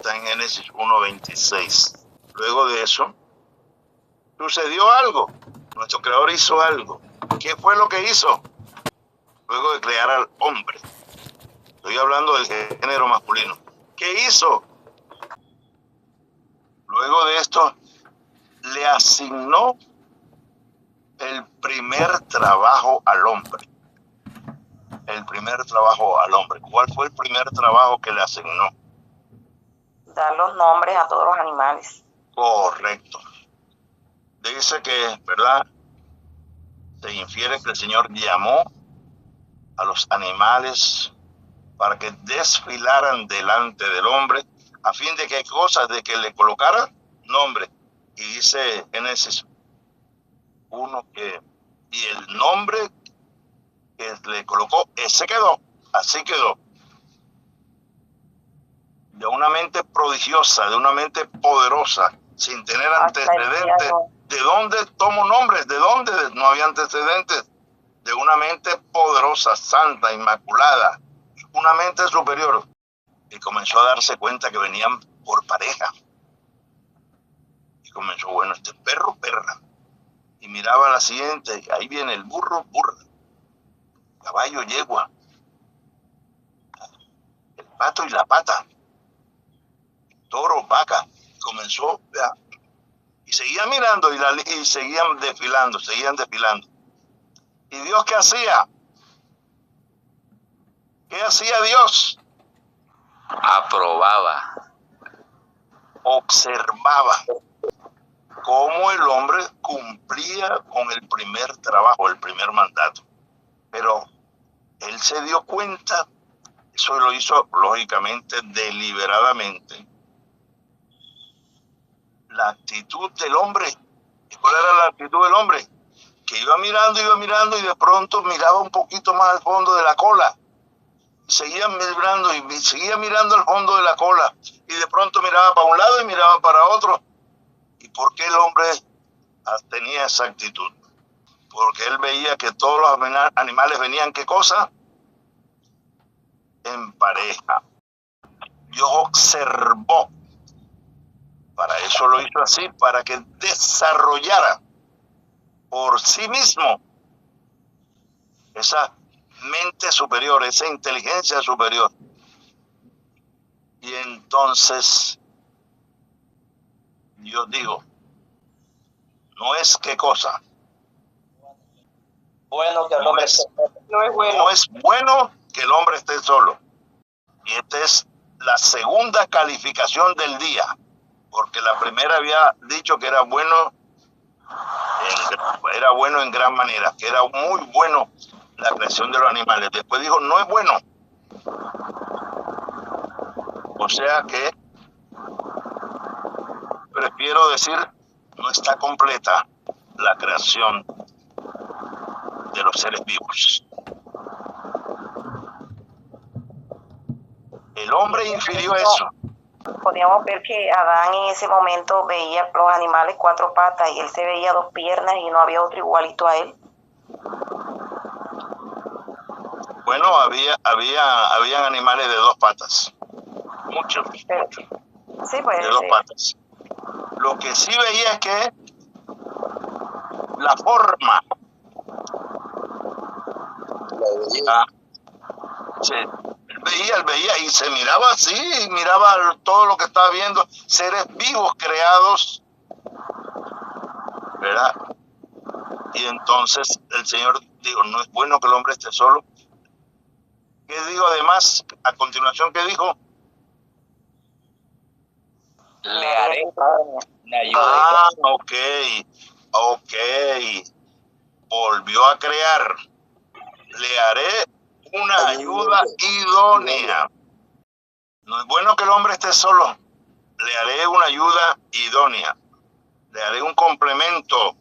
está en Génesis 1:26. Luego de eso, sucedió algo. Nuestro Creador hizo algo. ¿Qué fue lo que hizo? Luego de crear al hombre. Estoy hablando del género masculino. ¿Qué hizo? Luego de esto, le asignó el primer trabajo al hombre. El primer trabajo al hombre. ¿Cuál fue el primer trabajo que le asignó? Dar los nombres a todos los animales. Correcto. Dice que, ¿verdad? Se infiere que el Señor llamó a los animales para que desfilaran delante del hombre, a fin de que cosas, de que le colocara nombre. Y dice Génesis 1 que, y el nombre que le colocó, ese quedó, así quedó. De una mente prodigiosa, de una mente poderosa, sin tener antecedentes. ¿De dónde tomo nombres? ¿De dónde? No había antecedentes. De una mente poderosa, santa, inmaculada, una mente superior. Y comenzó a darse cuenta que venían por pareja. Y comenzó, bueno, este perro, perra. Y miraba la siguiente, ahí viene el burro, burra. Caballo, yegua. El pato y la pata. Toro, vaca. Comenzó, y seguían mirando y seguían desfilando. ¿Y Dios qué hacía? ¿Qué hacía Dios? Aprobaba. Observaba cómo el hombre cumplía con el primer trabajo, el primer mandato. Pero él se dio cuenta, eso lo hizo lógicamente, deliberadamente. La actitud del hombre. ¿Cuál era la actitud del hombre? Que iba mirando y de pronto miraba un poquito más al fondo de la cola. Seguía mirando al fondo de la cola y de pronto miraba para un lado y miraba para otro. ¿Y por qué el hombre tenía esa actitud? Porque él veía que todos los animales venían, ¿qué cosa? En pareja. Dios observó. Para eso lo hizo así, para que desarrollara por sí mismo esa mente superior, esa inteligencia superior. Y entonces, yo digo, no es qué cosa. Bueno, que el hombre no es bueno. No es bueno que el hombre esté solo. Y esta es la segunda calificación del día. Porque la primera había dicho que era bueno en gran manera, que era muy bueno la creación de los animales. Después dijo, no es bueno. O sea que prefiero decir, no está completa la creación de los seres vivos. El hombre infirió eso. Podíamos ver que Adán en ese momento veía los animales 4 patas y él se veía 2 piernas y no había otro igualito a él. Bueno, habían animales de 2 patas. Muchos. Sí, pues, de 2 patas. Lo que sí veía es que la forma. Él veía y se miraba así, miraba todo lo que estaba viendo, seres vivos creados, ¿verdad? Y entonces el Señor dijo, no es bueno que el hombre esté solo. ¿Qué dijo además? A continuación, ¿qué dijo? Le haré una ayuda. Ah, ok. Volvió a crear. Le haré una ayuda idónea. No es bueno que el hombre esté solo. Le haré una ayuda idónea. Le haré un complemento.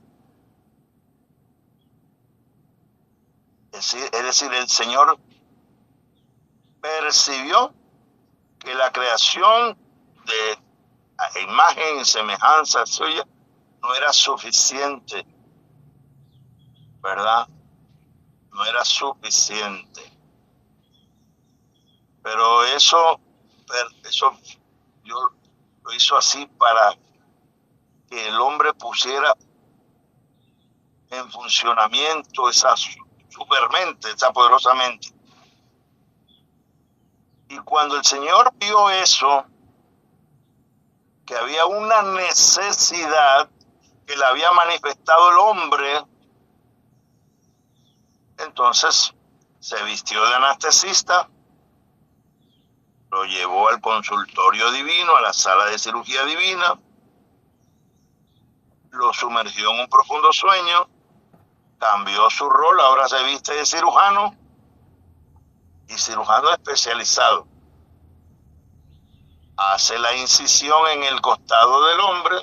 Es decir, el Señor percibió que la creación de imagen y semejanza suya no era suficiente, ¿verdad? No era suficiente. Pero eso Dios lo hizo así para que el hombre pusiera en funcionamiento esa supermente, esa poderosa mente. Y cuando el Señor vio eso, que había una necesidad que le había manifestado el hombre, entonces se vistió de anestesista, lo llevó al consultorio divino, a la sala de cirugía divina, lo sumergió en un profundo sueño, cambió su rol, ahora se viste de cirujano y cirujano especializado. Hace la incisión en el costado del hombre,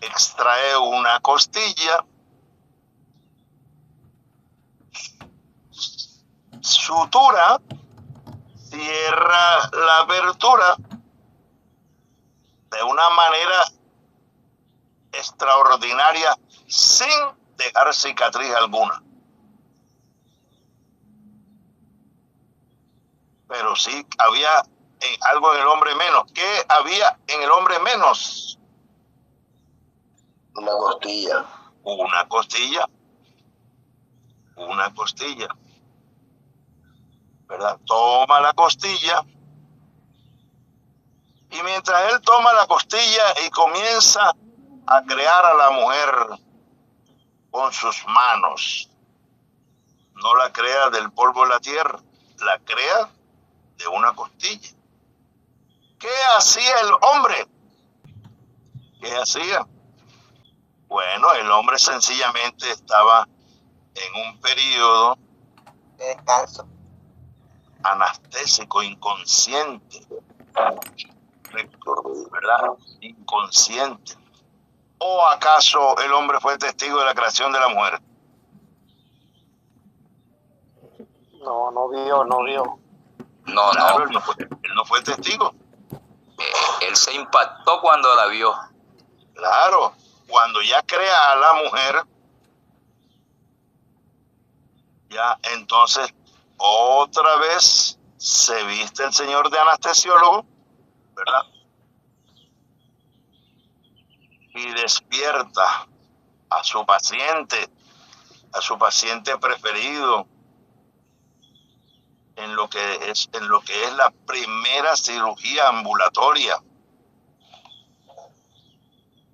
extrae una costilla, sutura, cierra la abertura de una manera extraordinaria sin dejar cicatriz alguna. Pero sí había algo en el hombre menos. ¿Qué había en el hombre menos? Una costilla. Una costilla. Una costilla. ¿Verdad? Toma la costilla. Y mientras él toma la costilla y comienza a crear a la mujer con sus manos, no la crea del polvo de la tierra, la crea de una costilla. ¿Qué hacía el hombre? ¿Qué hacía? Bueno, el hombre sencillamente estaba en un periodo de descanso, anestésico, inconsciente, ¿verdad? Inconsciente. ¿O acaso el hombre fue testigo de la creación de la mujer? no vio. No, claro, no. Él no fue testigo. Él se impactó cuando la vio. Claro, cuando ya crea a la mujer, ya entonces otra vez se viste el señor de anestesiólogo, ¿verdad? Y despierta a su paciente preferido, en lo que es la primera cirugía ambulatoria.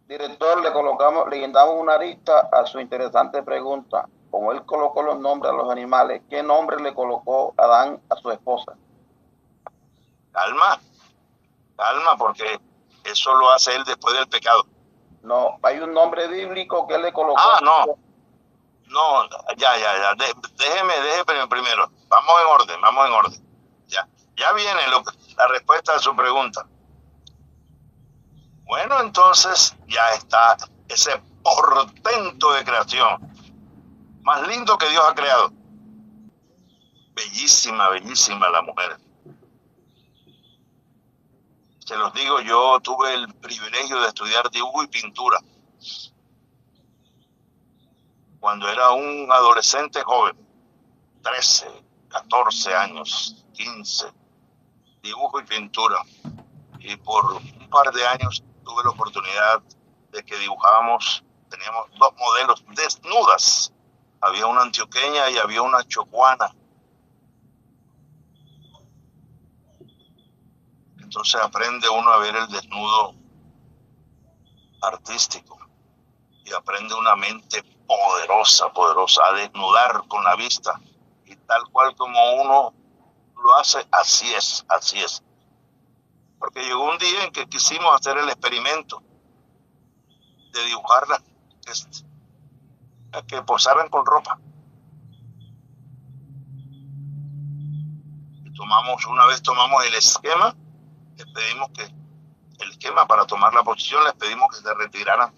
Director, le guindamos una arista a su interesante pregunta. Como él colocó los nombres a los animales, ¿qué nombre le colocó Adán a su esposa? Calma, porque eso lo hace él después del pecado. No, hay un nombre bíblico que él le colocó. No, ya. Déjeme primero. Vamos en orden. Ya viene la respuesta a su pregunta. Bueno, entonces ya está ese portento de creación. Más lindo que Dios ha creado. Bellísima la mujer. Se los digo, yo tuve el privilegio de estudiar dibujo y pintura cuando era un adolescente joven, 13, 14 años, 15, dibujo y pintura. Y por un par de años tuve la oportunidad de que dibujábamos, teníamos 2 modelos desnudas. Había una antioqueña y había una chocuana. Entonces aprende uno a ver el desnudo artístico y aprende una mente poderosa, a desnudar con la vista. Y tal cual como uno lo hace, así es. Porque llegó un día en que quisimos hacer el experimento de dibujarla, que posaran con ropa. Y una vez tomamos el esquema, les pedimos que el esquema para tomar la posición, les pedimos que se retiraran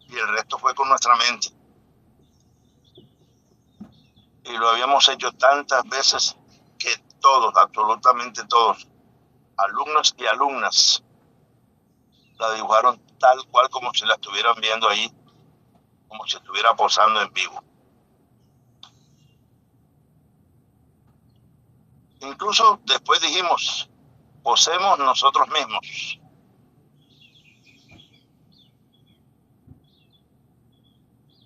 y el resto fue con nuestra mente. Y lo habíamos hecho tantas veces que todos, absolutamente todos, alumnos y alumnas, la dibujaron tal cual como si la estuvieran viendo ahí, como si estuviera posando en vivo. Incluso después dijimos, poseemos nosotros mismos.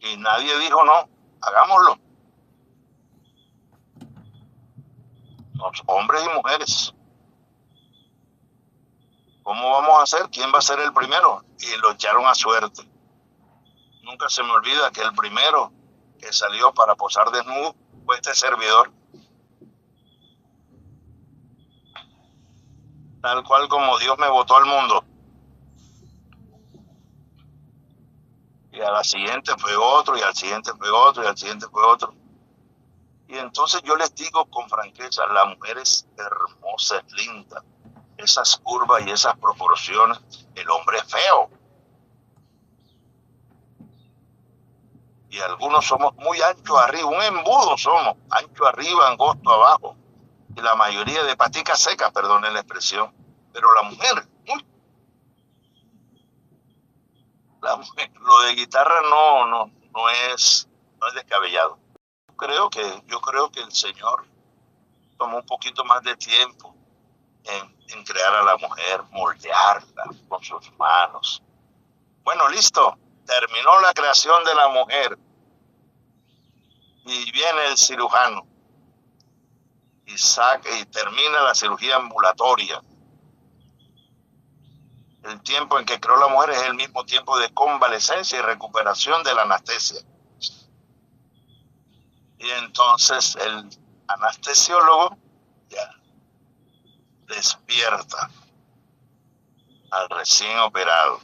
Y nadie dijo no, hagámoslo. Los hombres y mujeres. ¿Cómo vamos a hacer? ¿Quién va a ser el primero? Y lo echaron a suerte. Nunca se me olvida que el primero que salió para posar desnudo fue este servidor. Tal cual como Dios me botó al mundo. Y a la siguiente fue otro, y al siguiente fue otro, y al siguiente fue otro. Y entonces yo les digo con franqueza, la mujer es hermosa, es linda. Esas curvas y esas proporciones, el hombre es feo. Y algunos somos muy anchos arriba, un embudo somos, ancho arriba, angosto abajo. Y la mayoría de paticas secas, perdonen la expresión. Pero la mujer, lo de guitarra no es descabellado. Yo creo que el Señor tomó un poquito más de tiempo en crear a la mujer, moldearla con sus manos. Bueno, listo, terminó la creación de la mujer y viene el cirujano y termina la cirugía ambulatoria. El tiempo en que creó la mujer es el mismo tiempo de convalecencia y recuperación de la anestesia. Y entonces el anestesiólogo ya despierta al recién operado.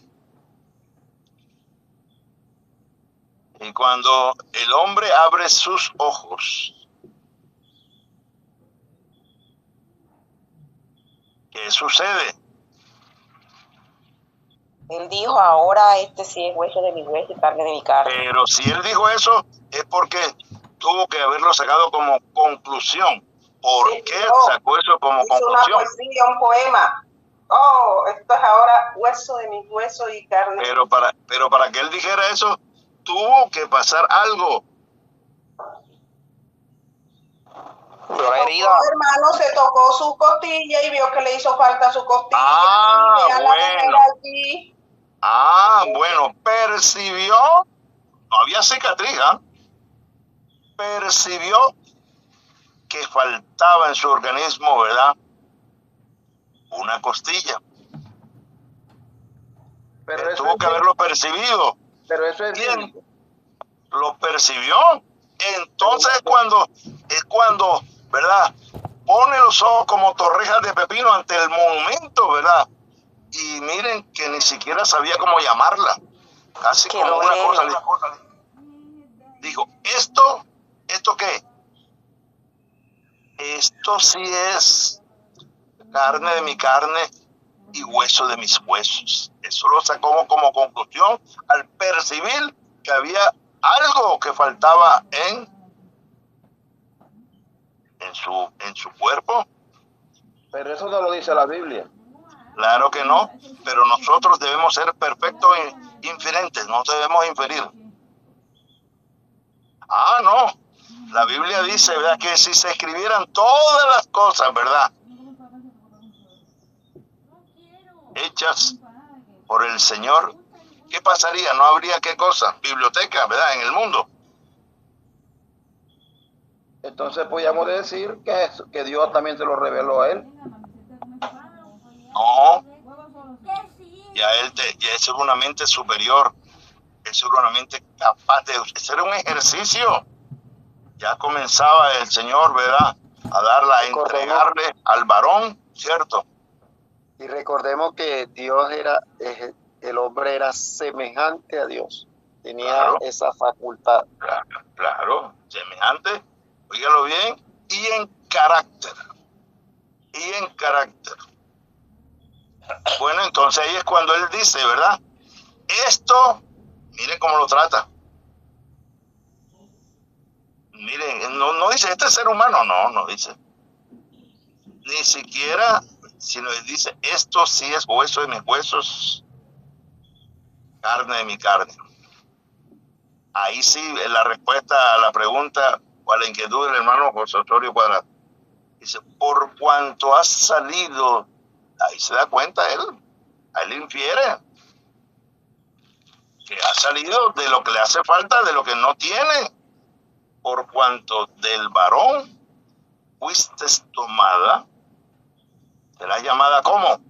Y cuando el hombre abre sus ojos, ¿qué sucede? Él dijo, ahora este sí es hueso de mi hueso y carne de mi carne. Pero si él dijo eso, es porque tuvo que haberlo sacado como conclusión. ¿Por qué sacó eso como conclusión? Una poesía, un poema. Oh, esto es ahora hueso de mi hueso y carne. Pero para que él dijera eso, tuvo que pasar algo. Hermano, se tocó su costilla y vio que le hizo falta su costilla. Bueno, percibió, no había cicatriz, percibió que faltaba en su organismo, ¿verdad? Una costilla. Pero tuvo que haberlo percibido. Pero eso es bien. Lo percibió. Entonces es cuando, ¿verdad? Pone los ojos como torrijas de pepino ante el monumento, ¿verdad? Y miren que ni siquiera sabía cómo llamarla. Casi como una cosa. Dijo, ¿esto qué? Esto sí es carne de mi carne y hueso de mis huesos. Eso lo sacó como conclusión al percibir que había algo que faltaba en su cuerpo. Pero eso no lo dice la Biblia. Claro que no, pero nosotros debemos ser perfectos e inferentes, no debemos inferir. No, la Biblia dice, ¿verdad?, que si se escribieran todas las cosas, ¿verdad?, hechas por el Señor, ¿qué pasaría? No habría qué cosa, biblioteca, ¿verdad?, en el mundo. Entonces podríamos decir que Dios también se lo reveló a él. No, ya es una mente superior, es una mente capaz de hacer un ejercicio. Ya comenzaba el Señor, ¿verdad?, a entregarle al varón, ¿cierto? Y recordemos que el hombre era semejante a Dios, tenía esa facultad. Claro, semejante, óigalo bien, y en carácter. Bueno, entonces ahí es cuando él dice, ¿verdad? Esto, miren cómo lo trata. Miren, no dice, este ser humano, no dice. Ni siquiera, sino dice, esto sí es hueso de mis huesos, carne de mi carne. Ahí sí, la respuesta a la pregunta o a la inquietud del hermano José Osorio Cuadrado. Dice, por cuanto has salido ahí se da cuenta él, a él infiere que ha salido de lo que le hace falta, de lo que no tiene, por cuanto del varón fuiste tomada, será llamada como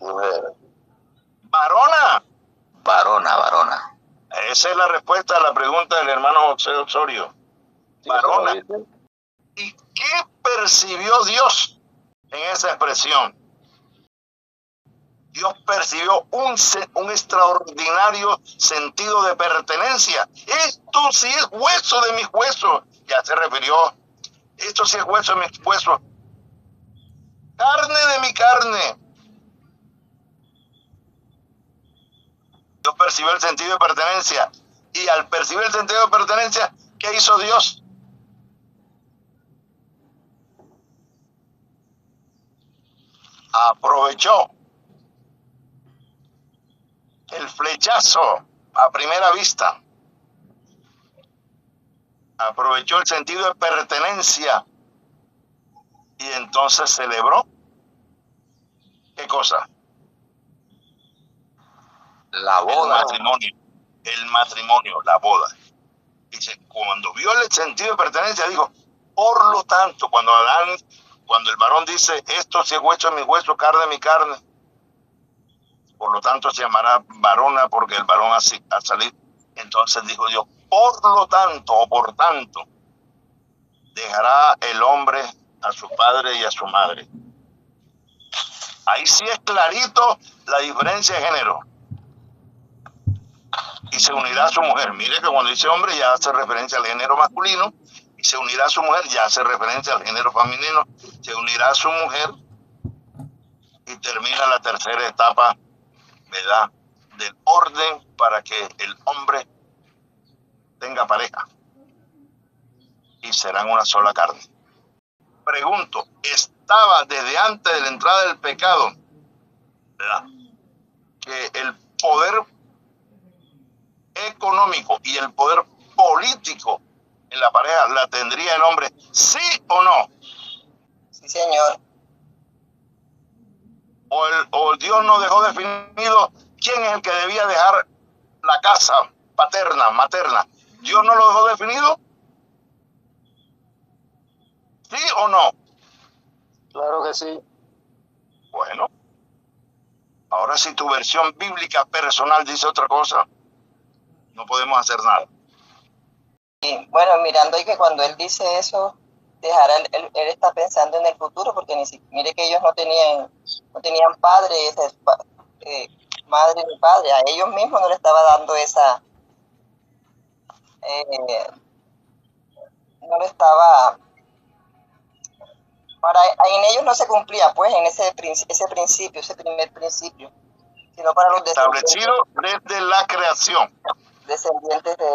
mujer. Varona. Varona. Esa es la respuesta a la pregunta del hermano José Osorio. Varona. ¿Y qué percibió Dios en esa expresión? Dios percibió un extraordinario sentido de pertenencia. Esto sí es hueso de mis huesos. Ya se refirió. Esto sí es hueso de mis huesos. Carne de mi carne. Dios percibió el sentido de pertenencia. Y al percibir el sentido de pertenencia, ¿qué hizo Dios? Aprovechó el flechazo a primera vista. Aprovechó el sentido de pertenencia y entonces celebró. ¿Qué cosa? La boda. El matrimonio, la boda. Dice, cuando vio el sentido de pertenencia, dijo, por lo tanto, cuando el varón dice, esto sí es hueso de mi hueso, carne de mi carne, por lo tanto se llamará varona porque el varón ha salido. Entonces dijo Dios, por lo tanto o por tanto, dejará el hombre a su padre y a su madre. Ahí sí es clarito la diferencia de género. Y se unirá a su mujer. Mire que cuando dice hombre ya hace referencia al género masculino, y se unirá a su mujer ya hace referencia al género femenino. Se unirá a su mujer y termina la tercera etapa, ¿verdad?, del orden para que el hombre tenga pareja y serán una sola carne. Pregunto, ¿estaba desde antes de la entrada del pecado, ¿verdad?, que el poder económico y el poder político en la pareja la tendría el hombre, sí o no? Sí, señor. O Dios no dejó definido quién es el que debía dejar la casa paterna, materna. ¿Dios no lo dejó definido? ¿Sí o no? Claro que sí. Bueno, ahora si tu versión bíblica personal dice otra cosa, no podemos hacer nada. Y bueno, mirando ahí que cuando él dice eso, él está pensando en el futuro, porque mire que ellos no tenían padre, madre ni padre, a ellos mismos no le estaba dando esa, no le estaba, en ellos no se cumplía, pues, en ese primer principio, sino para los establecido desde la creación. Descendientes de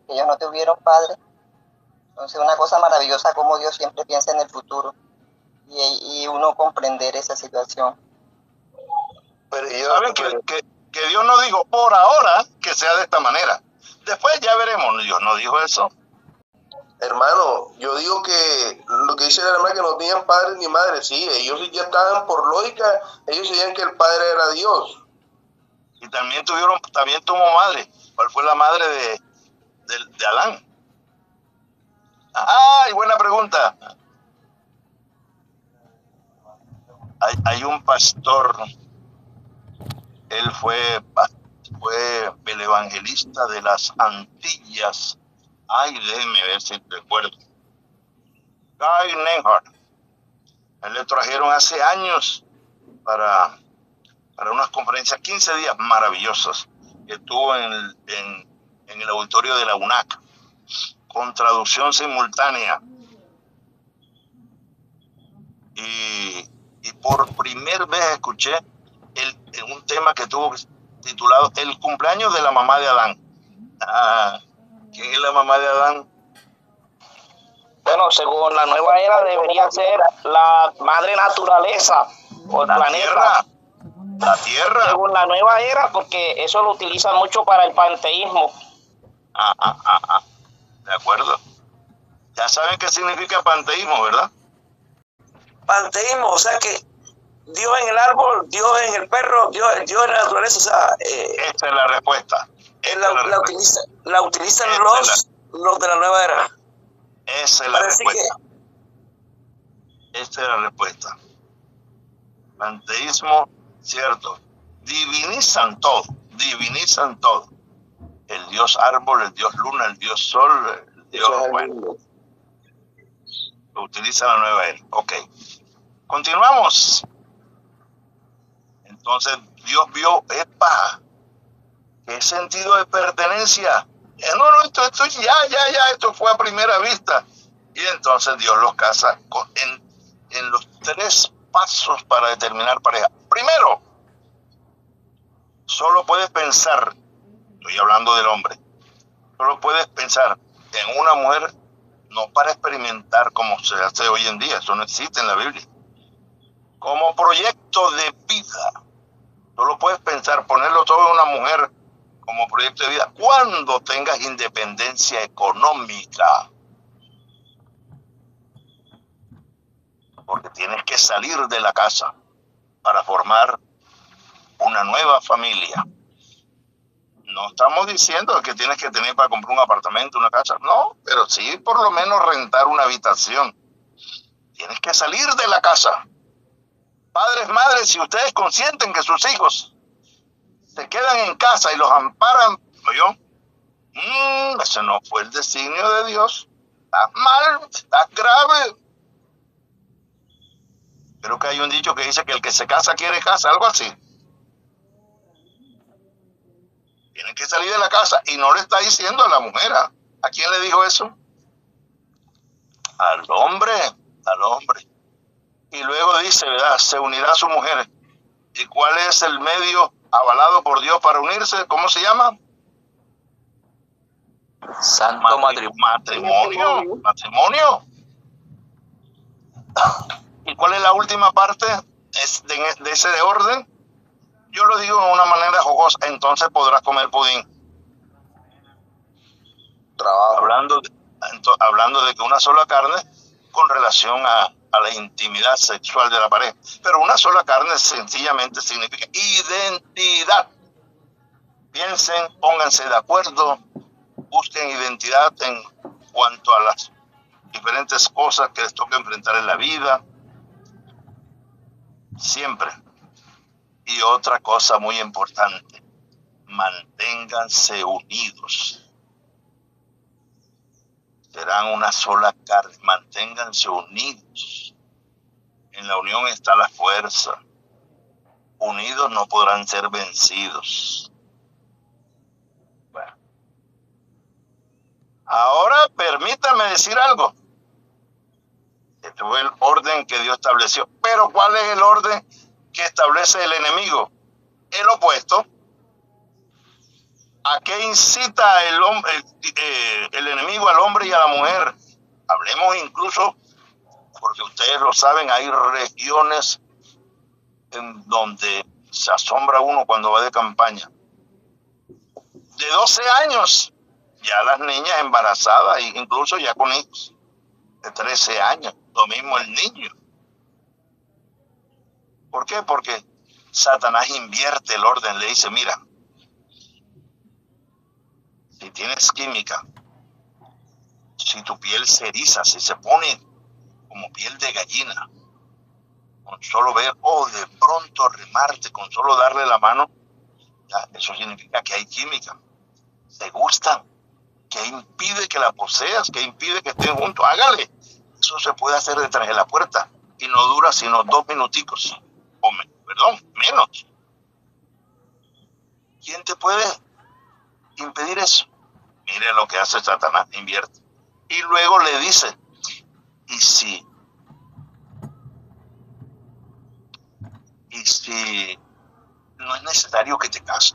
ellos no tuvieron padre. Entonces, una cosa maravillosa como Dios siempre piensa en el futuro y uno comprender esa situación. Pero saben que Dios no dijo por ahora que sea de esta manera. Después ya veremos. Dios no dijo eso. Hermano, yo digo que lo que dice el hermano, que no tenían padre ni madre, sí, ellos ya estaban por lógica, ellos sabían que el padre era Dios. Y también tuvo madre. ¿Cuál fue la madre de Adán? ¡Ay, buena pregunta! Hay un pastor, él fue el evangelista de las Antillas. Ay, déjeme ver si recuerdo. Guy Nenhardt. Él le trajeron hace años para unas conferencias, 15 días maravillosos, que estuvo en el auditorio de la UNAC, con traducción simultánea. Y por primera vez escuché un tema que tuvo titulado El cumpleaños de la mamá de Adán. ¿Quién es la mamá de Adán? Bueno, según la nueva era debería ser la madre naturaleza o el planeta. La tierra. Según la nueva era, porque eso lo utilizan mucho para el panteísmo. De acuerdo. Ya saben qué significa panteísmo, ¿verdad? panteísmo, o sea que Dios en el árbol, Dios en el perro, Dios en la naturaleza, o sea... esta es la respuesta. La utilizan los de la nueva era. Esa es la respuesta. Esta es la respuesta. Panteísmo, cierto. Divinizan todo. El dios árbol, el dios luna, el dios sol, el dios... Bueno, lo utiliza la nueva era. Ok. Continuamos. Entonces Dios vio, epa, ¿qué sentido de pertenencia? No, esto esto fue a primera vista. Y entonces Dios los casa en los 3 pasos para determinar pareja. Primero, solo puedes pensar, estoy hablando del hombre, solo puedes pensar en una mujer, no para experimentar como se hace hoy en día, eso no existe en la Biblia, como proyecto de vida. Solo puedes pensar, ponerlo todo en una mujer como proyecto de vida cuando tengas independencia económica. Porque tienes que salir de la casa para formar una nueva familia. No estamos diciendo que tienes que tener para comprar un apartamento, una casa. No, pero sí por lo menos rentar una habitación. Tienes que salir de la casa. Padres, madres, si ustedes consienten que sus hijos se quedan en casa y los amparan, ese no fue el designio de Dios. Estás mal, estás grave. Creo que hay un dicho que dice que el que se casa quiere casa, algo así. Tienen que salir de la casa y no le está diciendo a la mujer. ¿A quién le dijo eso? Al hombre. Y luego dice, ¿verdad? Se unirá a su mujer. ¿Y cuál es el medio avalado por Dios para unirse? ¿Cómo se llama? Santo matrimonio. Matrimonio. ¿Y cuál es la última parte de ese orden? Yo lo digo de una manera jocosa, entonces podrás comer pudín. Hablando de que una sola carne con relación a la intimidad sexual de la pareja. Pero una sola carne sencillamente significa identidad. Piensen, pónganse de acuerdo, busquen identidad en cuanto a las diferentes cosas que les toca enfrentar en la vida. Siempre. Y otra cosa muy importante, manténganse unidos. Serán una sola carne, manténganse unidos. En la unión está la fuerza. Unidos no podrán ser vencidos. Bueno. Ahora permítame decir algo. Este fue el orden que Dios estableció. Pero ¿cuál es el orden que establece el enemigo? El opuesto. ¿A qué incita el enemigo al hombre y a la mujer? Hablemos incluso, porque ustedes lo saben, hay regiones en donde se asombra uno cuando va de campaña. De 12 años, ya las niñas embarazadas, e incluso ya con hijos de 13 años, lo mismo el niño. ¿Por qué? Porque Satanás invierte el orden, le dice, mira, si tienes química, si tu piel se eriza, si se pone como piel de gallina, con solo ver o de pronto remarte, con solo darle la mano, ya, eso significa que hay química. Se gustan. ¿Qué impide que la poseas? ¿Qué impide que estén juntos? Hágale. Eso se puede hacer detrás de la puerta y no dura sino 2 minuticos. Menos. ¿Quién te puede impedir eso? Mire lo que hace Satanás, invierte. Y luego le dice, ¿y si no es necesario que te cases?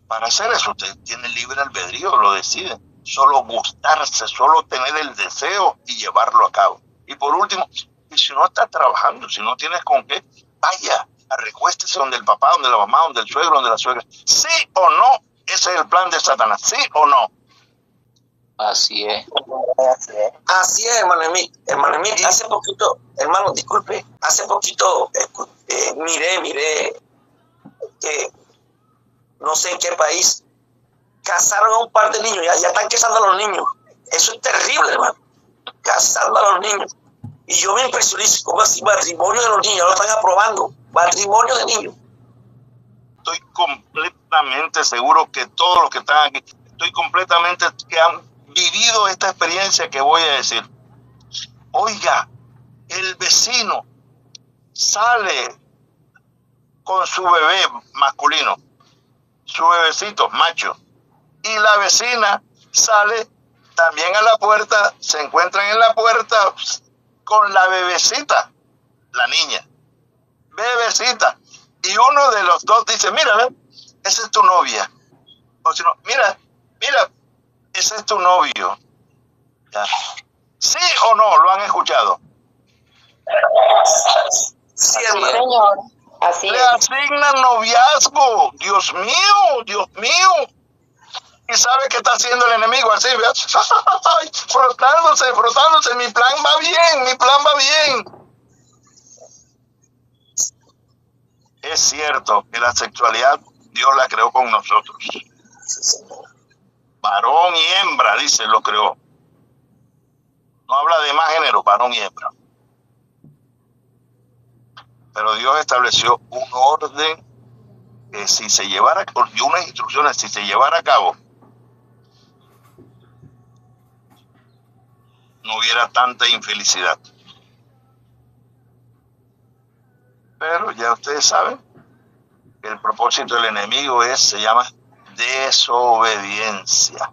Para hacer eso usted tiene libre albedrío, lo decide. Solo gustarse, solo tener el deseo y llevarlo a cabo. Y por último, y si no estás trabajando, si no tienes con qué, vaya, recuéstese donde el papá, donde la mamá, donde el suegro, donde la suegra. ¿Sí o no? Ese es el plan de Satanás, ¿sí o no? Así es. Así es, hermano Emil. Hermano Emil, hace poquito, hermano, disculpe, hace poquito miré que no sé en qué país casaron a un par de niños, ya están casando a los niños. Eso es terrible, hermano. Casando a los niños. Y yo me impresioné, como así, matrimonio de los niños, lo están aprobando. Matrimonio de niños. Estoy completamente seguro que todos los que están aquí, que han vivido esta experiencia que voy a decir. Oiga, el vecino sale con su bebé masculino, su bebecito macho, y la vecina sale también a la puerta, se encuentran en la puerta con la bebecita, la niña, bebecita, y uno de los dos dice, mira, esa es tu novia, o si no, mira, ese es tu novio. ¿Ya? ¿Sí o no? ¿Lo han escuchado? Sí, Señor. Así Le es. asignan noviazgo. Dios mío. Y sabe qué está haciendo el enemigo así, ¿verdad? frotándose. Mi plan va bien. Es cierto que la sexualidad Dios la creó con nosotros. Varón y hembra, dice, lo creó. No habla de más género, varón y hembra. Pero Dios estableció un orden que y unas instrucciones, si se llevara a cabo, no hubiera tanta infelicidad. Pero ya ustedes saben que el propósito del enemigo se llama desobediencia,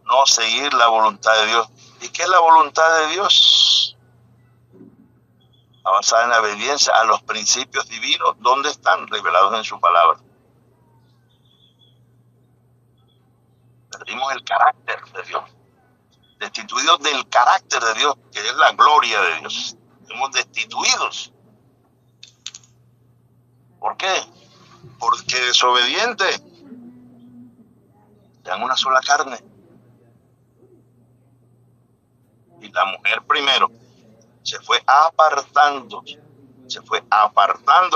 no seguir la voluntad de Dios. ¿Y qué es la voluntad de Dios? Basada en la obediencia a los principios divinos, ¿dónde están? Revelados en su palabra. Perdimos el carácter de Dios, destituidos del carácter de Dios, que es la gloria de Dios. Somos destituidos. ¿Por qué? Porque desobediente, dan una sola carne. Y la mujer primero se fue apartando,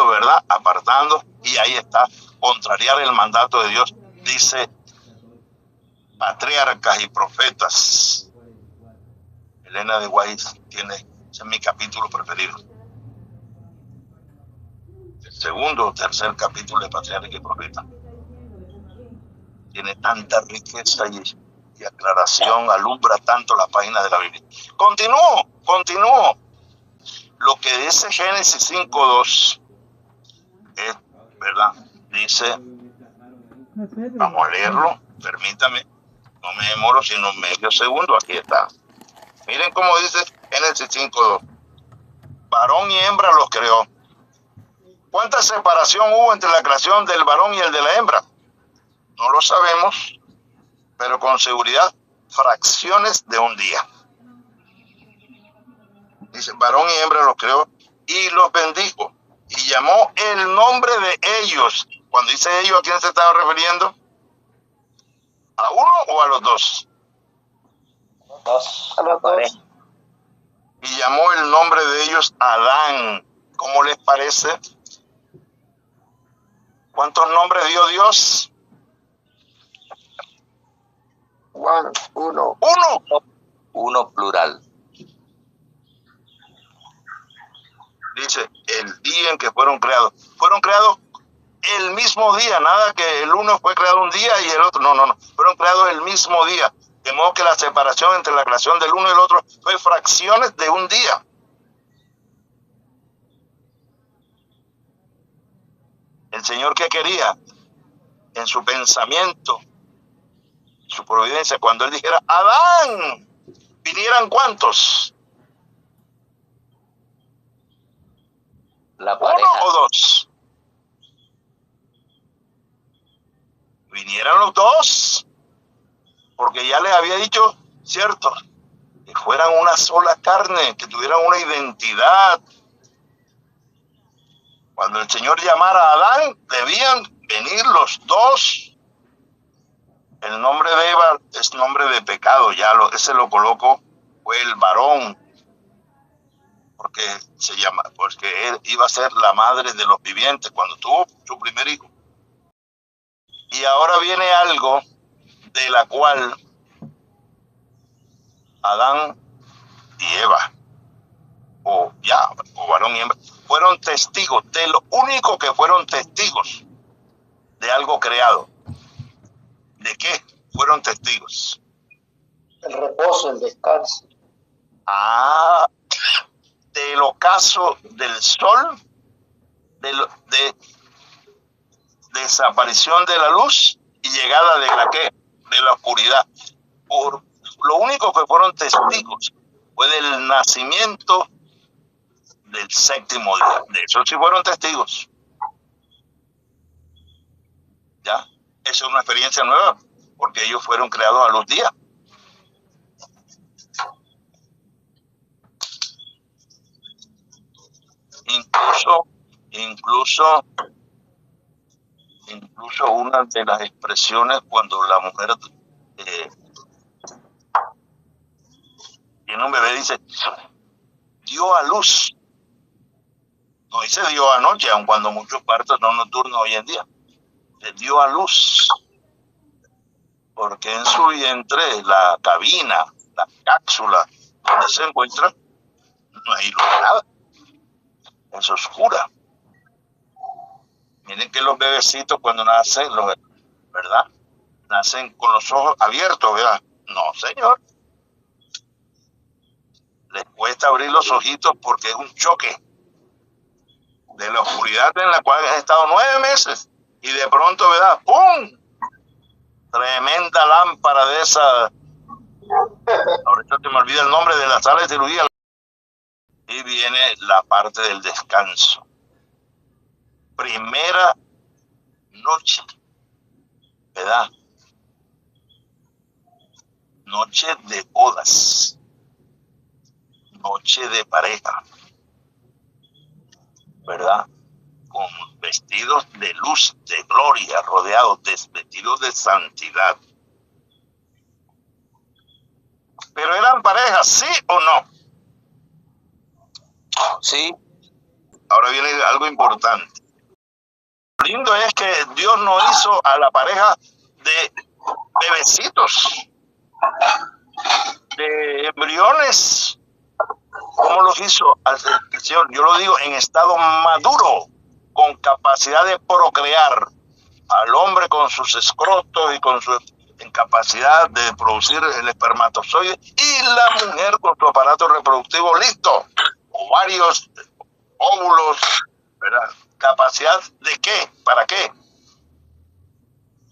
¿verdad? Apartando, y ahí está, contrariar el mandato de Dios, dice patriarcas y profetas. Elena de White ese es mi capítulo preferido. El segundo o tercer capítulo de Patriarca y Profeta. Tiene tanta riqueza y aclaración, alumbra tanto la página de la Biblia. Continúo. Lo que dice Génesis 5:2 es, ¿verdad? Dice, vamos a leerlo, permítame, no me demoro sino medio segundo, aquí está. Miren cómo dice Génesis 5:2. Varón y hembra los creó. ¿Cuánta separación hubo entre la creación del varón y el de la hembra? No lo sabemos, pero con seguridad, fracciones de un día. Dice, varón y hembra los creó y los bendijo y llamó el nombre de ellos. Cuando dice ellos, ¿a quién se estaba refiriendo? ¿A uno o a los dos? A los dos. Y llamó el nombre de ellos Adán. ¿Cómo les parece? ¿Cuántos nombres dio Dios? Uno. Uno plural. Dice, el día en que fueron creados. Fueron creados el mismo día, nada que el uno fue creado un día y el otro. No. Fueron creados el mismo día. De modo que la separación entre la creación del uno y el otro fue fracciones de un día. El Señor, ¿qué quería? En su pensamiento, su providencia, cuando Él dijera, Adán, ¿vinieran cuántos? La pareja. ¿Uno o dos? Vinieran los dos, porque ya les había dicho, cierto, que fueran una sola carne, que tuvieran una identidad. Cuando el Señor llamara a Adán, debían venir los dos. El nombre de Eva es nombre de pecado, ese lo coloco fue el varón, porque él iba a ser la madre de los vivientes cuando tuvo su primer hijo. Y ahora viene algo de la cual Adán y Eva, o varón y hembra, fueron testigos, de lo único que fueron testigos de algo creado. ¿De qué fueron testigos? El reposo, el descanso. Del ocaso del sol, de desaparición de la luz y llegada de la ¿qué? De la oscuridad. Lo único que fueron testigos fue del nacimiento del séptimo día. De eso sí fueron testigos. ¿Ya? Esa es una experiencia nueva, porque ellos fueron creados a los días. Incluso una de las expresiones cuando la mujer tiene un bebé, dice, dio a luz. No dice dio anoche, aun cuando muchos partos son nocturnos hoy en día. Se dio a luz. Porque en su vientre, la cabina, la cápsula donde se encuentra, no hay luz, nada. Es oscura. Miren que los bebecitos cuando nacen, ¿verdad? Nacen con los ojos abiertos, ¿verdad? No, señor. Les cuesta abrir los ojitos porque es un choque de la oscuridad en la cual han estado 9 meses y de pronto, ¿verdad? ¡Pum! Tremenda lámpara de esa. Ahorita se me olvida el nombre de la sala de cirugía. Y viene la parte del descanso. Primera noche, ¿verdad? Noche de bodas. Noche de pareja, ¿verdad? Con vestidos de luz, de gloria, rodeados de vestidos de santidad. Pero eran parejas, ¿sí o no? Sí. Ahora viene algo importante. Lo lindo es que Dios no hizo a la pareja de bebecitos, de embriones, como los hizo al Señor. Yo lo digo en estado maduro, con capacidad de procrear, al hombre con sus escrotos y con su incapacidad de producir el espermatozoide, y la mujer con su aparato reproductivo listo, ovarios, óvulos, ¿verdad? ¿Capacidad de qué? ¿Para qué?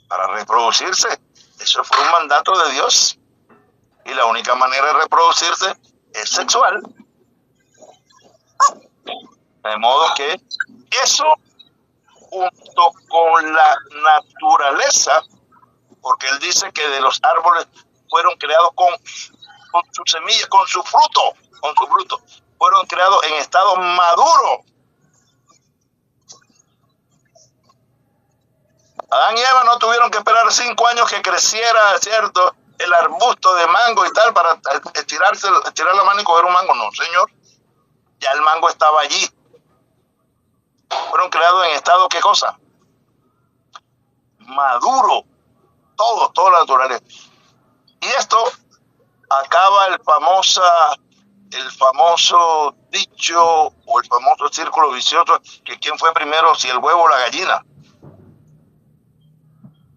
Para reproducirse. Eso fue un mandato de Dios. Y la única manera de reproducirse es sexual. De modo que eso, junto con la naturaleza, porque él dice que de los árboles fueron creados con su semilla, con su fruto, fueron creados en estado maduro. Adán y Eva no tuvieron que esperar 5 años que creciera, ¿cierto?, el arbusto de mango y tal para estirar la mano y coger un mango. No, señor. Ya el mango estaba allí. Fueron creados en estado, ¿qué cosa? Maduro. Todo la naturaleza. Y esto acaba el famoso dicho o el famoso círculo vicioso, que quién fue primero, si el huevo o la gallina.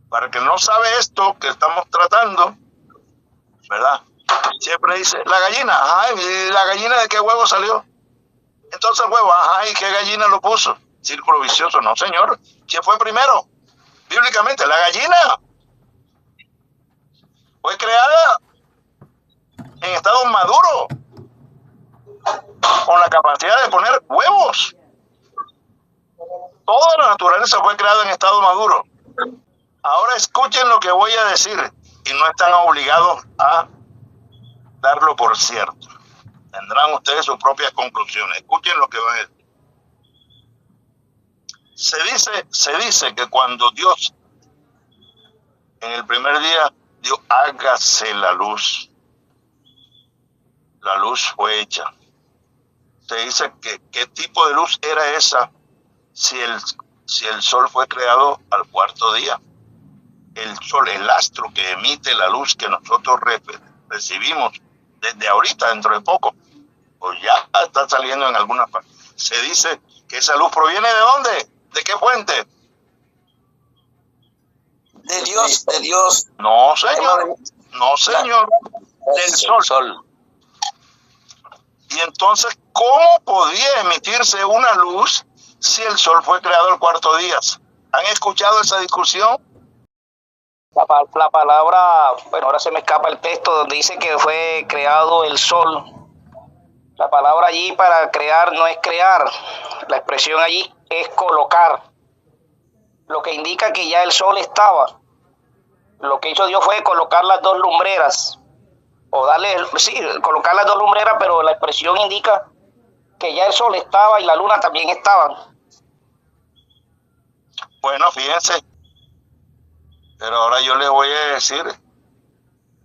Para el que no sabe esto que estamos tratando, ¿verdad? Siempre dice, la gallina, ajá, ¿y la gallina de qué huevo salió? Entonces el huevo, ajá, ¿y qué gallina lo puso? Círculo vicioso. No, señor. ¿Quién fue primero? Bíblicamente, la gallina fue creada en estado maduro, con la capacidad de poner huevos. Toda la naturaleza fue creada en estado maduro. Ahora escuchen lo que voy a decir y no están obligados a darlo por cierto. Tendrán ustedes sus propias conclusiones. Escuchen lo que van a decir. Se dice que cuando Dios, en el primer día, Dios hágase la luz. la luz fue hecha. Se dice que qué tipo de luz era esa si el sol fue creado al cuarto día. El sol, el astro que emite la luz que nosotros recibimos desde ahorita, dentro de poco, pues ya está saliendo en algunas partes. Se dice que esa luz proviene ¿de dónde? ¿De qué fuente? De Dios, de Dios. No, señor. No, señor. Del sol. Y entonces, ¿cómo podía emitirse una luz si el sol fue creado el cuarto día? ¿Han escuchado esa discusión? La palabra, bueno, ahora se me escapa el texto donde dice que fue creado el sol. La palabra allí para crear no es crear, la expresión allí es colocar, lo que indica que ya el sol estaba. Lo que hizo Dios fue colocar las dos lumbreras, o colocar las dos lumbreras, pero la expresión indica que ya el sol estaba y la luna también estaban. Bueno, fíjense, pero ahora yo les voy a decir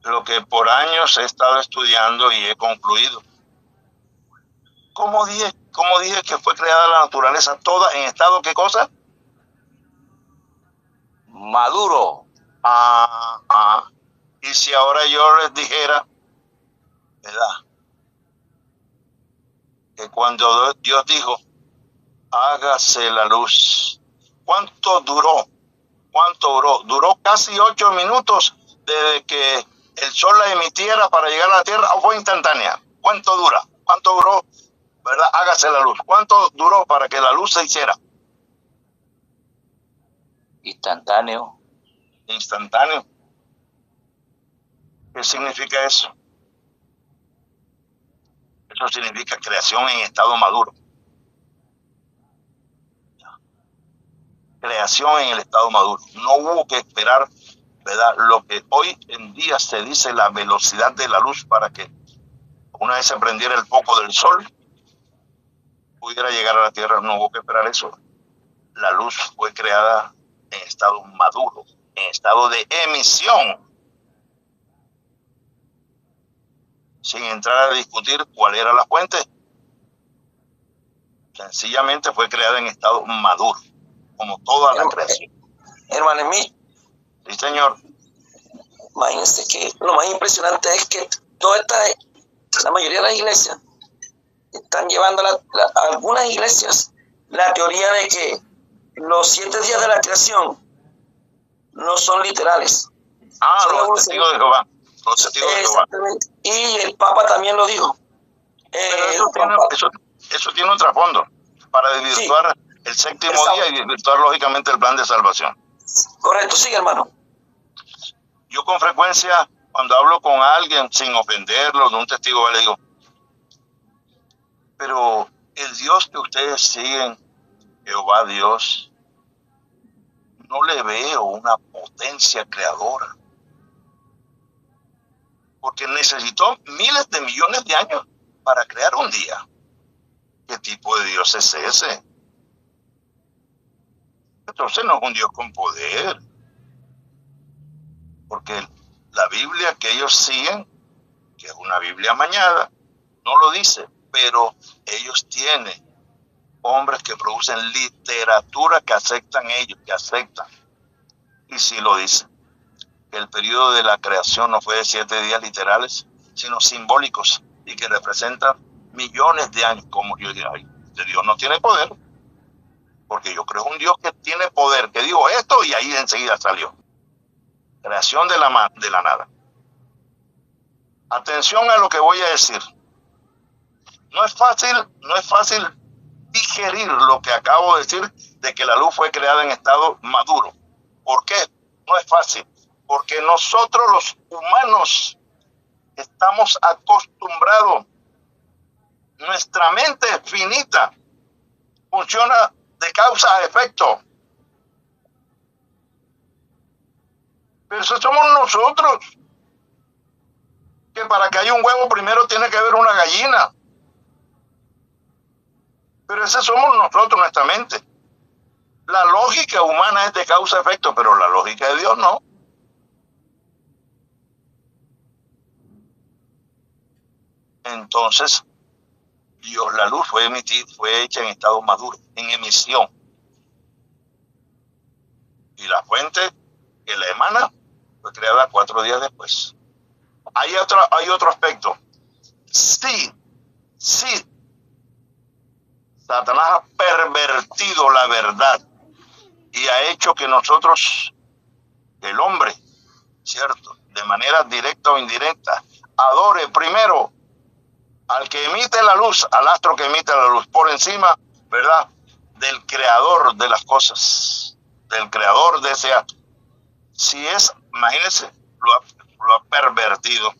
lo que por años he estado estudiando y he concluido. ¿Cómo dije que fue creada la naturaleza toda en estado qué cosa? Maduro. Y si ahora yo les dijera, ¿verdad? Que cuando Dios dijo, hágase la luz, ¿cuánto duró? Duró casi 8 minutos desde que el sol la emitiera para llegar a la tierra, o fue instantánea. ¿Cuánto duró? ¿Verdad? Hágase la luz. ¿Cuánto duró para que la luz se hiciera? Instantáneo. ¿Qué significa eso? Eso significa creación en estado maduro. Creación en el estado maduro. No hubo que esperar, ¿verdad? Lo que hoy en día se dice la velocidad de la luz para que una vez se prendiera el foco del sol pudiera llegar a la tierra. No hubo que esperar eso. La luz fue creada en estado maduro, en estado de emisión, sin entrar a discutir cuál era la fuente. Sencillamente fue creada en estado maduro, como toda la creación. Hermano Emil. Sí, señor. Imagínense que lo más impresionante es que la mayoría de las iglesias están llevando algunas iglesias la teoría de que los 7 días de la creación no son literales. Los testigos de Jehová. Exactamente. Y el Papa también lo dijo. Eso tiene un trasfondo para desvirtuar el séptimo día y desvirtuar lógicamente el plan de salvación. Correcto, sí, hermano. Yo con frecuencia, cuando hablo con alguien sin ofenderlo, de un testigo, le digo, pero el Dios que ustedes siguen, Jehová Dios, no le veo una potencia creadora. Porque necesitó miles de millones de años para crear un día. ¿Qué tipo de Dios es ese? Entonces no es un Dios con poder. Porque la Biblia que ellos siguen, que es una Biblia amañada, no lo dice, pero ellos tienen hombres que producen literatura que aceptan ellos, y sí lo dicen. El periodo de la creación no fue de 7 días literales, sino simbólicos, y que representan millones de años. Como yo digo, Dios no tiene poder, porque yo creo un Dios que tiene poder, que dijo esto y ahí enseguida salió. Creación de la nada. Atención a lo que voy a decir. No es fácil digerir lo que acabo de decir de que la luz fue creada en estado maduro. ¿Por qué? No es fácil. Porque nosotros los humanos estamos acostumbrados, nuestra mente finita funciona de causa a efecto. Pero eso somos nosotros, que para que haya un huevo primero tiene que haber una gallina. Pero ese somos nosotros, nuestra mente. La lógica humana es de causa a efecto, pero la lógica de Dios no. Entonces, Dios, la luz fue hecha en estado maduro, en emisión. Y la fuente que la emana fue creada 4 días después. Hay otro aspecto. Sí, Satanás ha pervertido la verdad y ha hecho que nosotros, el hombre, ¿cierto?, de manera directa o indirecta, adore primero al que emite la luz, al astro que emite la luz, por encima, ¿verdad?, del creador de las cosas, del creador de ese astro. Si es, imagínense, lo ha pervertido.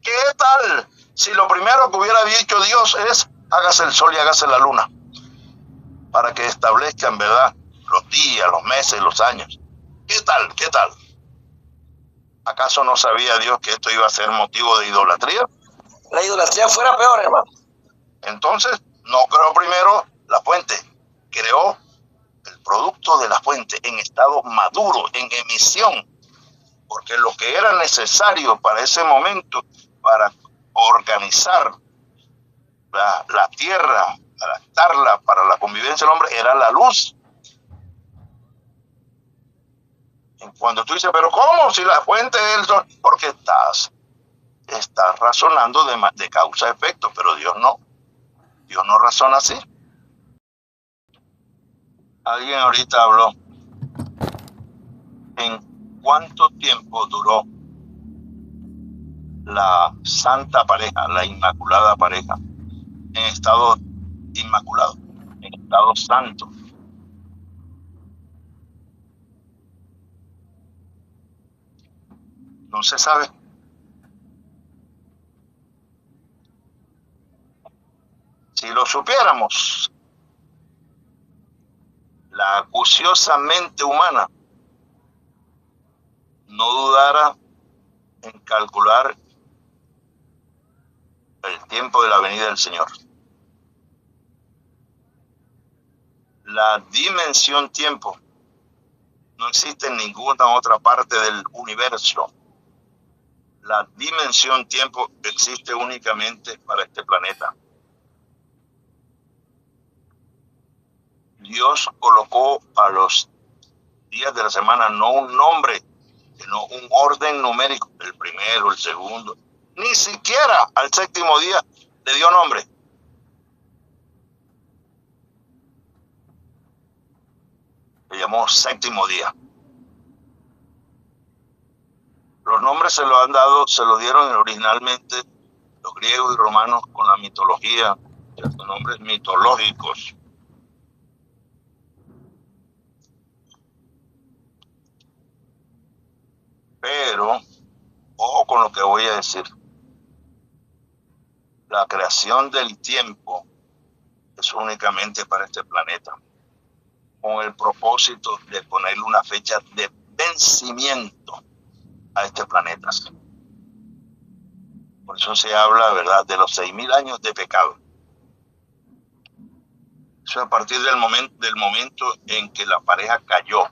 ¿Qué tal si lo primero que hubiera dicho Dios es hágase el sol y hágase la luna, para que establezcan, ¿verdad?, los días, los meses, los años? ¿Qué tal? ¿Acaso no sabía Dios que esto iba a ser motivo de idolatría? La idolatría fuera peor, hermano. Entonces, no creó primero la fuente, creó el producto de la fuente en estado maduro, en emisión, porque lo que era necesario para ese momento, para organizar la tierra, adaptarla para la convivencia del hombre, era la luz. Cuando tú dices, pero ¿cómo? Si la fuente es el sol, porque estás razonando de causa-efecto, pero Dios no razona así. Alguien ahorita habló en cuánto tiempo duró la santa pareja, la inmaculada pareja, en estado inmaculado, en estado santo. No se sabe. Si lo supiéramos, la acuciosa mente humana no dudara en calcular el tiempo de la venida del Señor. La dimensión tiempo no existe en ninguna otra parte del universo. La dimensión tiempo existe únicamente para este planeta. Dios colocó a los días de la semana no un nombre, sino un orden numérico, el primero, el segundo. Ni siquiera al séptimo día le dio nombre. Le llamó séptimo día. Los nombres se lo dieron originalmente los griegos y romanos con la mitología, los nombres mitológicos. Pero, ojo con lo que voy a decir. La creación del tiempo es únicamente para este planeta, con el propósito de ponerle una fecha de vencimiento a este planeta. Por eso se habla, ¿verdad?, de los 6.000 años de pecado. Eso a partir del momento en que la pareja cayó.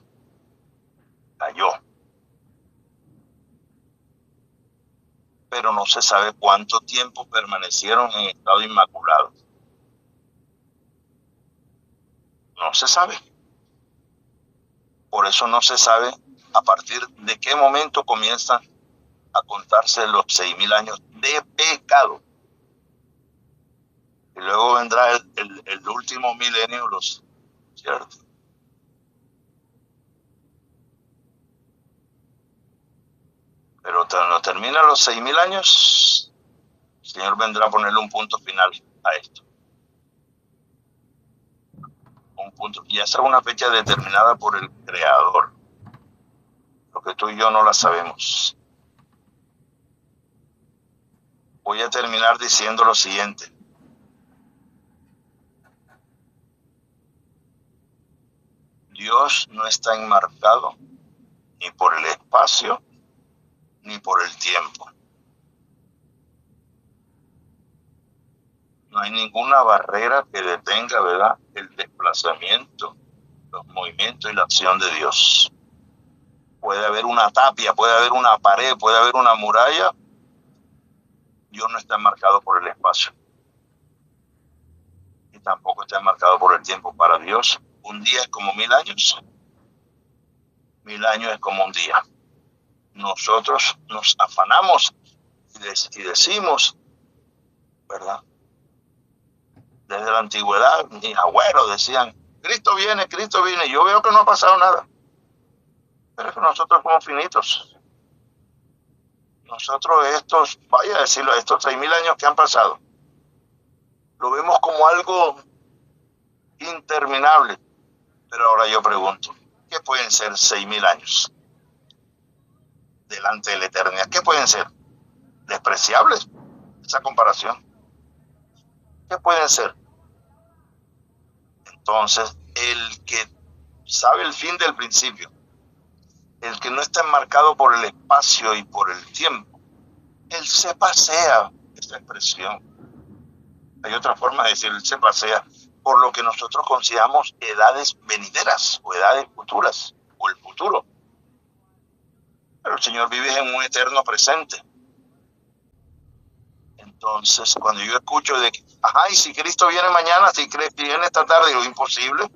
Pero no se sabe cuánto tiempo permanecieron en estado inmaculado. No se sabe. Por eso no se sabe a partir de qué momento comienzan a contarse los 6.000 años de pecado. Y luego vendrá el último milenio, ¿cierto? Pero cuando terminan los 6.000 años, el Señor vendrá a ponerle un punto final a esto. Un punto. Y esa es una fecha determinada por el Creador. Lo que tú y yo no la sabemos. Voy a terminar diciendo lo siguiente. Dios no está enmarcado ni por el espacio ni por el tiempo. No hay ninguna barrera que detenga, ¿verdad?, el desplazamiento, los movimientos y la acción de Dios. Puede haber una tapia, puede haber una pared, puede haber una muralla, Dios no está enmarcado por el espacio y tampoco está enmarcado por el tiempo. Para Dios, un día es como 1000 años. 1000 años es como un día. Nosotros nos afanamos y decimos, ¿verdad? Desde la antigüedad, mis abuelos decían, Cristo viene, Cristo viene. Yo veo que no ha pasado nada. Pero es que nosotros somos finitos. Nosotros vaya a decirlo, estos 6000 años que han pasado, lo vemos como algo interminable. Pero ahora yo pregunto, ¿qué pueden ser 6000 años delante de la eternidad? ¿Qué pueden ser? ¿Despreciables? Esa comparación. ¿Qué pueden ser? Entonces, el que sabe el fin del principio, el que no está enmarcado por el espacio y por el tiempo, él se pasea, esa expresión. Hay otra forma de decir, él se pasea por lo que nosotros consideramos edades venideras o edades futuras o el futuro. Pero el Señor vive en un eterno presente. Entonces, cuando yo escucho de que, y si Cristo viene mañana, si Cristo viene esta tarde, digo, imposible.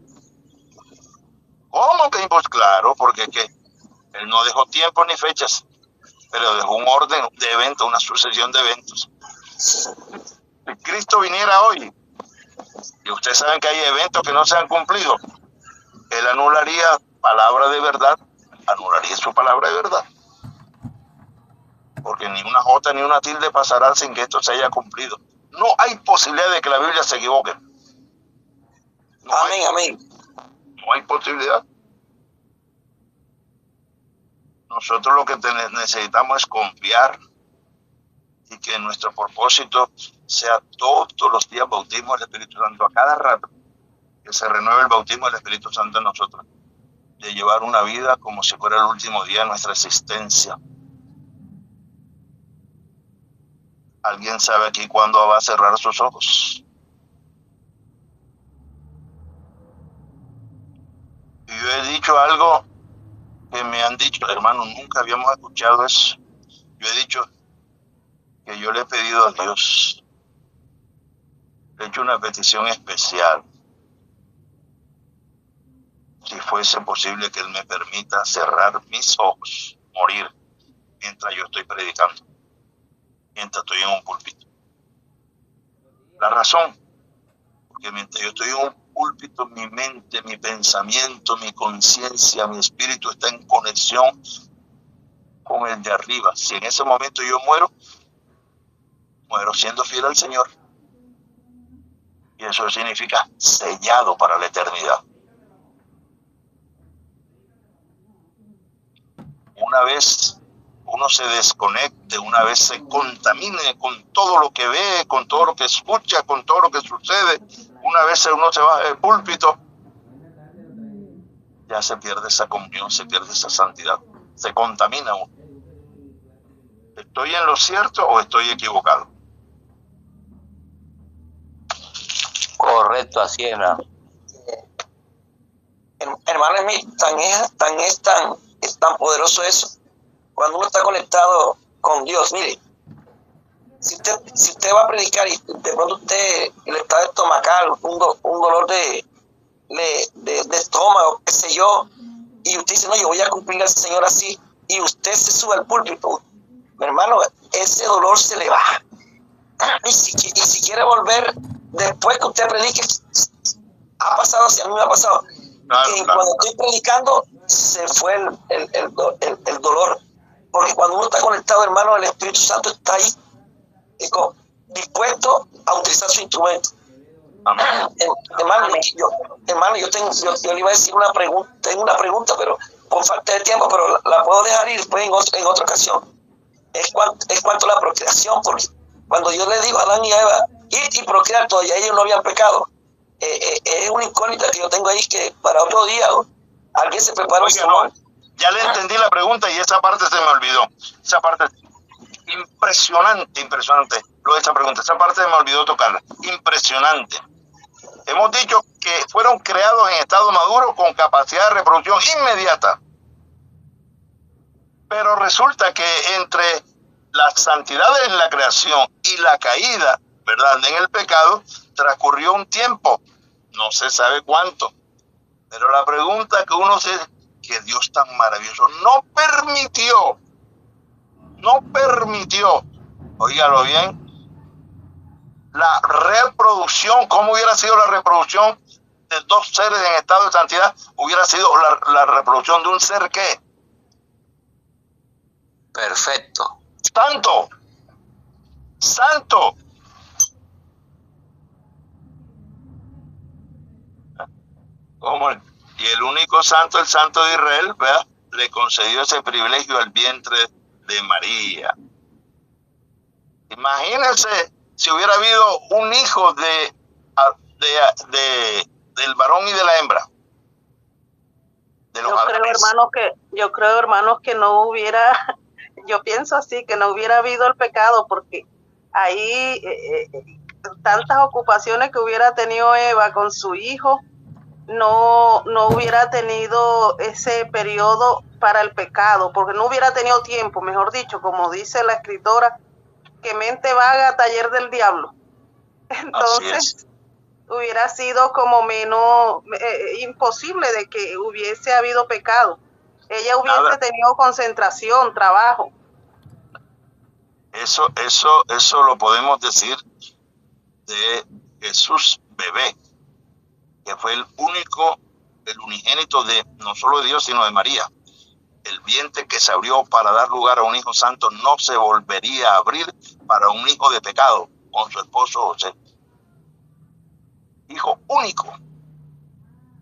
¿Cómo que imposible? Claro, porque Él no dejó tiempo ni fechas, pero dejó un orden de eventos, una sucesión de eventos. Si Cristo viniera hoy, y ustedes saben que hay eventos que no se han cumplido, Él anularía palabra de verdad, anularía su palabra de verdad. Porque ni una jota ni una tilde pasará sin que esto se haya cumplido. No hay posibilidad de que la Biblia se equivoque. Amén. No hay posibilidad. Nosotros lo que necesitamos es confiar y que nuestro propósito sea todos los días bautismo del Espíritu Santo, a cada rato, que se renueve el bautismo del Espíritu Santo en nosotros, de llevar una vida como si fuera el último día de nuestra existencia. ¿Alguien sabe aquí cuándo va a cerrar sus ojos? Y yo he dicho algo que me han dicho, hermano, nunca habíamos escuchado eso. Yo he dicho que yo le he pedido a Dios, le he hecho una petición especial, si fuese posible que Él me permita cerrar mis ojos, morir, mientras yo estoy predicando, mientras estoy en un púlpito. La razón, porque mientras yo estoy en un púlpito, mi mente, mi pensamiento, mi conciencia, mi espíritu está en conexión con el de arriba. Si en ese momento yo muero siendo fiel al Señor. Y eso significa sellado para la eternidad. Una vez uno se desconecte, una vez se contamine con todo lo que ve, con todo lo que escucha, con todo lo que sucede, una vez uno se va del púlpito, ya se pierde esa comunión, se pierde esa santidad, se contamina uno. ¿Estoy en lo cierto o estoy equivocado? Correcto, así es, hermano. Hermano, es tan poderoso eso. Cuando uno está conectado con Dios, mire, si usted va a predicar y de pronto usted le está estomacal, un dolor de estómago, qué sé yo, y usted dice, no, yo voy a cumplir al Señor así, y usted se sube al púlpito, mi hermano, ese dolor se le baja. Y si quiere volver, después que usted predique, ha pasado, si a mí me ha pasado, que cuando estoy predicando, se fue el dolor. Porque cuando uno está conectado, hermano, el Espíritu Santo está ahí, dispuesto a utilizar su instrumento. Hermano, yo le iba a decir una pregunta, tengo una pregunta, pero por falta de tiempo, pero la puedo dejar ir después en otra ocasión. Es cuanto a la procreación, porque cuando yo le digo a Adán y a Eva, id y procrear, todavía ellos no habían pecado. Es una incógnita que yo tengo ahí, que para otro día alguien se preparó. Ya le entendí la pregunta y esa parte se me olvidó. Esa parte impresionante. Lo de esta pregunta, esa parte se me olvidó tocarla. Impresionante. Hemos dicho que fueron creados en estado maduro con capacidad de reproducción inmediata. Pero resulta que entre las santidades en la creación y y la caída, ¿verdad?, en el pecado, transcurrió un tiempo, no se sabe cuánto. Pero la pregunta que uno se hace, que Dios tan maravilloso no permitió, óigalo bien, la reproducción. ¿Cómo hubiera sido la reproducción de dos seres en estado de santidad? Hubiera sido la reproducción de un ser ¿qué? Perfecto. Santo. Y el único santo, el Santo de Israel, ¿verdad?, le concedió ese privilegio al vientre de María. Imagínense si hubiera habido un hijo del varón y de la hembra. Yo creo, hermanos, que no hubiera, yo pienso así, que no hubiera habido el pecado, porque ahí tantas ocupaciones que hubiera tenido Eva con su hijo, no hubiera tenido ese periodo para el pecado, porque no hubiera tenido tiempo, mejor dicho, como dice la escritora, que mente vaga, taller del diablo. Entonces hubiera sido como menos imposible de que hubiese habido pecado. Ella hubiese tenido concentración, trabajo. Eso lo podemos decir de Jesús bebé, que fue el unigénito de no solo de Dios, sino de María. El vientre que se abrió para dar lugar a un hijo santo no se volvería a abrir para un hijo de pecado con su esposo José. Hijo único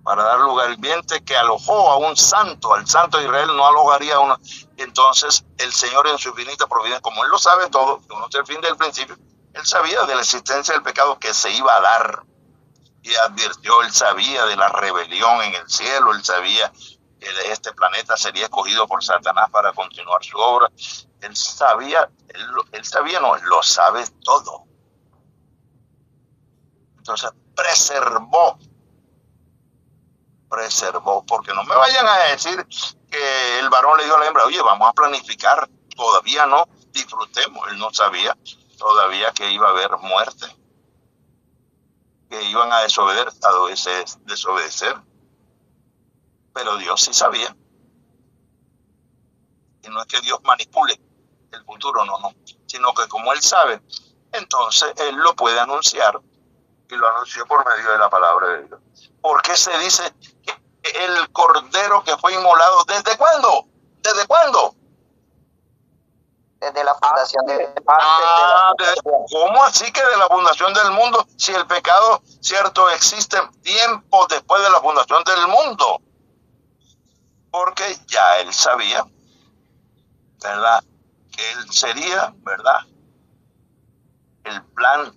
para dar lugar. El vientre que alojó a un santo, al Santo de Israel, no alojaría a uno. Entonces el Señor, en su infinita providencia, como Él lo sabe todo, conoce el fin del principio, Él sabía de la existencia del pecado que se iba a dar. Y advirtió, Él sabía de la rebelión en el cielo, Él sabía que este planeta sería escogido por Satanás para continuar su obra. Él lo sabe todo. Entonces preservó, porque no me vayan a decir que el varón le dijo a la hembra, oye, vamos a planificar, todavía no, disfrutemos. Él no sabía todavía que iba a haber muerte, que iban a desobedecer. Pero Dios sí sabía. Y no es que Dios manipule el futuro, no, sino que como Él sabe, entonces Él lo puede anunciar, y lo anunció por medio de la palabra de Dios. ¿Por qué se dice que el cordero que fue inmolado, ¿desde cuándo? Desde la fundación ¿Cómo así que de la fundación del mundo? Si el pecado, cierto, existe tiempo después de la fundación del mundo. Porque ya Él sabía, ¿verdad?, que Él sería, ¿verdad?, el plan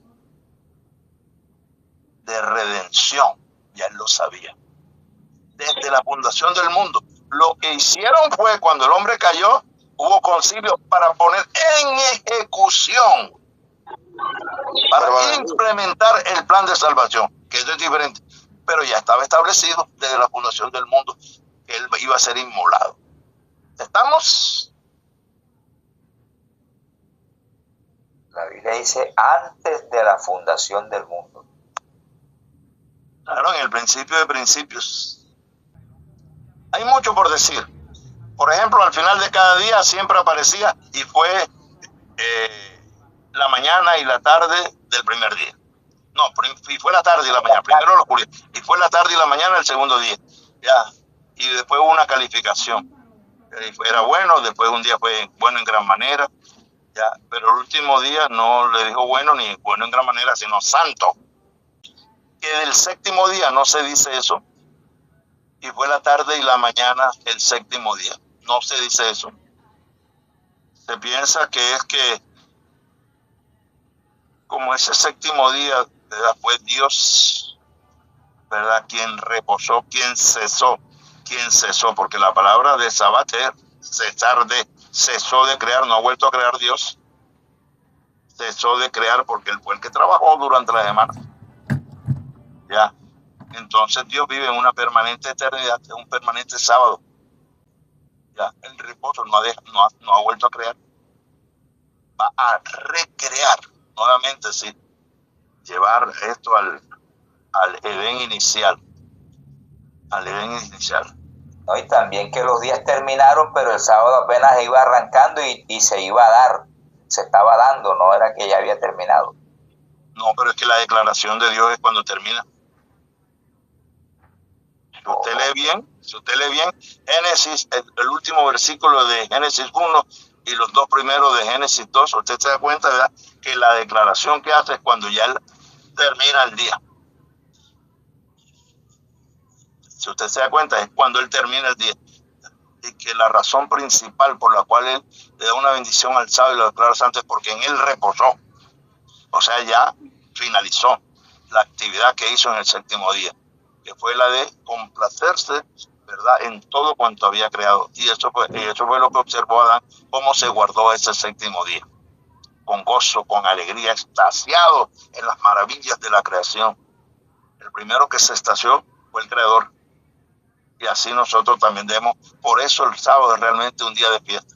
de redención. Ya Él lo sabía. Desde la fundación del mundo. Lo que hicieron fue, cuando el hombre cayó, hubo concilio para poner en ejecución, para implementar el plan de salvación, que eso es diferente. Pero ya estaba establecido desde la fundación del mundo que Él iba a ser inmolado. ¿Estamos? La Biblia dice antes de la fundación del mundo. Claro, en el principio de principios. Hay mucho por decir. Por ejemplo, al final de cada día siempre aparecía, y fue la mañana y la tarde del primer día. No, y fue la tarde y la mañana. Primero la oscuridad, y fue la tarde y la mañana el segundo día. Ya. Y después hubo una calificación. Era bueno, después un día fue bueno en gran manera. Ya. Pero el último día no le dijo bueno ni bueno en gran manera, sino santo. Que del séptimo día no se dice eso. Y fue la tarde y la mañana el séptimo día. No se dice eso. Se piensa que es que como ese séptimo día, ¿verdad?, fue Dios, ¿verdad?, quien reposó, quien cesó, porque la palabra de Sabat es cesó de crear, no ha vuelto a crear Dios. Cesó de crear porque Él fue el que trabajó durante la semana. Ya. Entonces Dios vive en una permanente eternidad, en un permanente sábado. Ya, el reposo no ha vuelto a crear. Va a recrear. nuevamente, sí, llevar esto al Edén inicial. Al Edén inicial. ¿No? Y también que los días terminaron, pero el sábado apenas iba arrancando y se iba a dar, se estaba dando, no era que ya había terminado. No, pero es que la declaración de Dios es cuando termina. Si usted lee bien, Génesis, el último versículo de Génesis 1 y los dos primeros de Génesis 2, usted se da cuenta, ¿verdad?, que la declaración que hace es cuando ya él termina el día. Si usted se da cuenta, es cuando él termina el día. Y que la razón principal por la cual él le da una bendición al sábado y lo declara santo es porque en él reposó. O sea, ya finalizó la actividad que hizo en el séptimo día, que fue la de complacerse, ¿verdad?, en todo cuanto había creado. Y eso fue lo que observó Adán, cómo se guardó ese séptimo día. Con gozo, con alegría, extasiado en las maravillas de la creación. El primero que se extasió fue el Creador. Y así nosotros también debemos. Por eso el sábado es realmente un día de fiesta.